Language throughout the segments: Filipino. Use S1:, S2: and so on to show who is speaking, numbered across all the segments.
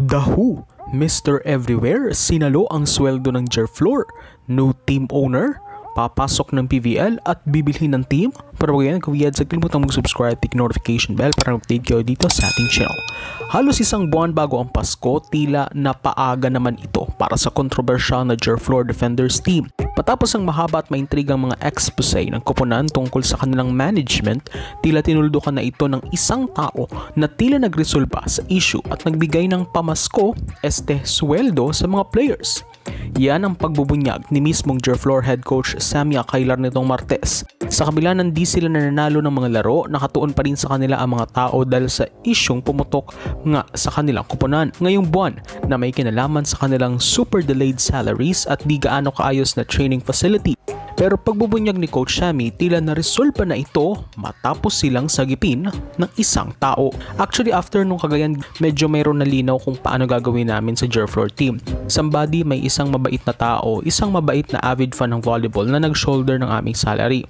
S1: The Who, Mr. Everywhere, sinalo ang sweldo ng Jerflor, new team owner, papasok ng PVL at bibilhin ng team. Para bago yan, kawiyad sa kalimutan mag-subscribe at notification bell para update kayo dito sa ating channel. Halos isang buwan bago ang Pasko, tila napaaga naman ito para sa kontrobersyal na Jerflor Defenders team. Patapos ang mahaba at maintrigang mga expose ng koponan tungkol sa kanilang management, tila tinuldukan na ito ng isang tao na tila nagresolba sa issue at nagbigay ng pamasko, sweldo sa mga players. Yan ang pagbubunyag ni mismong Jerflor head coach Sammy Akylar nitong Martes. Sa kabila ng di sila nananalo ng mga laro, nakatuon pa rin sa kanila ang mga tao dahil sa isyong pumutok nga sa kanilang kuponan ngayong buwan na may kinalaman sa kanilang super delayed salaries at di gaano kaayos na training facility. Pero pagbubunyag ni Coach Sammy, tila na-resolve na ito matapos silang sagipin ng isang tao. Actually, after nung kagayan, medyo mayroon na linaw kung paano gagawin namin sa Jerflor team. Somebody, may isang mabait na tao, isang mabait na avid fan ng volleyball na nag-shoulder ng aming salary.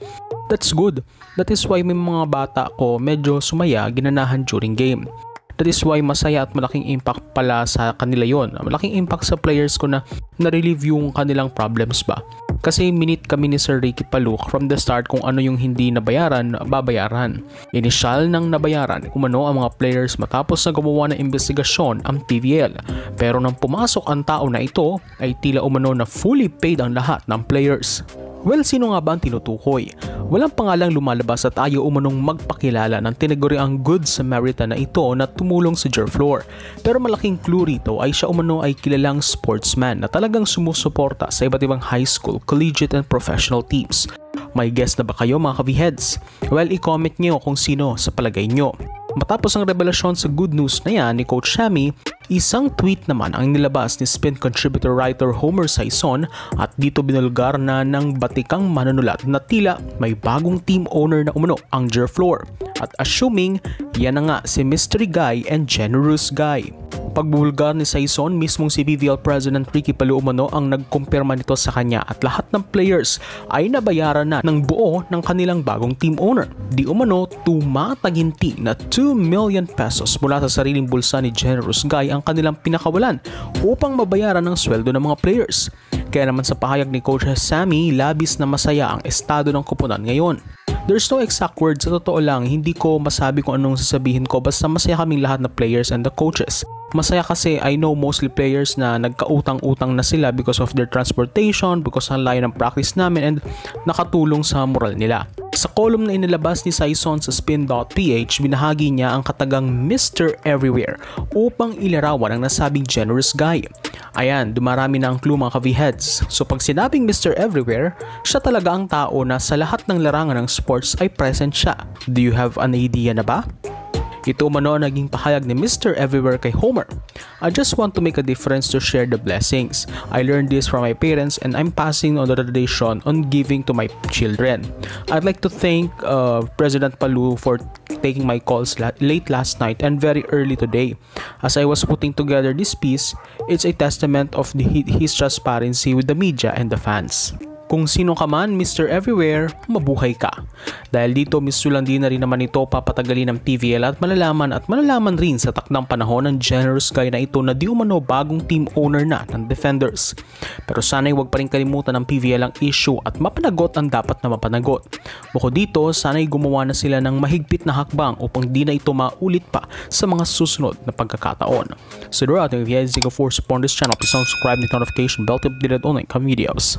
S1: That's good. That is why may mga bata ko medyo sumaya, ginanahan during game. That is why masaya at malaking impact pala sa kanila yon. Malaking impact sa players ko na na-relieve yung kanilang problems ba. Kasi minute kami ni Sir Ricky Paluk from the start kung ano yung hindi nabayaran, babayaran. Inisyal nang nabayaran umano ang mga players matapos na gumawa ng investigasyon ang PVL. Pero nang pumasok ang tao na ito ay tila umano na fully paid ang lahat ng players. Well, sino nga ba ang tinutukoy? Walang pangalang lumalabas at ayaw umanong magpakilala ng tinaguriang Good Samaritan na ito na tumulong sa Jerflor. Pero malaking clue rito ay siya umano ay kilalang sportsman na talagang sumusuporta sa iba't ibang high school, collegiate and professional teams. May guess na ba kayo mga ka-V-heads? Well, i-comment nyo kung sino sa palagay nyo. Matapos ang revelasyon sa good news na yan ni Coach Sammy, isang tweet naman ang nilabas ni Spin contributor writer Homer Saison at dito binulgar na ng batikang manunulat na tila may bagong team owner na umano ang Jerflor. At assuming yan na nga si Mystery Guy and Generous Guy. Pagbulgar ni Saison, mismong si PVL President Ricky Paluk umano ang nagkumpirma nito sa kanya at lahat ng players ay nabayaran na ng buo ng kanilang bagong team owner. Di umano tumataginti na 2 million pesos mula sa sariling bulsa ni Generous Guy ang kanilang pinakawalan upang mabayaran ang sweldo ng mga players. Kaya naman sa pahayag ni Coach Sammy, labis na masaya ang estado ng koponan ngayon. There's no exact words, sa totoo lang, hindi ko masabi kung anong sasabihin ko basta masaya kaming lahat na players and the coaches. Masaya kasi I know mostly players na nagkautang-utang na sila because of their transportation, because ng layo ng practice namin and nakatulong sa moral nila. Sa column na inilabas ni Saison sa spin.ph, binahagi niya ang katagang Mr. Everywhere upang ilarawan ang nasabing Generous Guy. Ayan, dumarami na ang clue mga ka-V-heads. So pag sinabing Mr. Everywhere, siya talaga ang tao na sa lahat ng larangan ng sports ay present siya. Do you have an idea na ba? Ito umano ang naging pahayag ni Mr. Everywhere kay Homer. I just want to make a difference to share the blessings. I learned this from my parents and I'm passing on the tradition on giving to my children. I'd like to thank President Paluk for taking my calls late last night and very early today. As I was putting together this piece, it's a testament of his transparency with the media and the fans. Kung sino ka man, Mr. Everywhere, mabuhay ka. Dahil dito, misulandin na rin naman ito papatagalin ng PVL at malalaman rin sa takdang panahon ng Generous Guy na ito na di umano bagong team owner na ng Defenders. Pero sana'y huwag pa rin kalimutan ng PVL ang issue at mapanagot ang dapat na mapanagot. Bukod dito, sana'y gumawa na sila ng mahigpit na hakbang upang di na ito maulit pa sa mga susunod na pagkakataon. So, do ating V-heads, for support this channel, please subscribe and notification bell to updated online videos.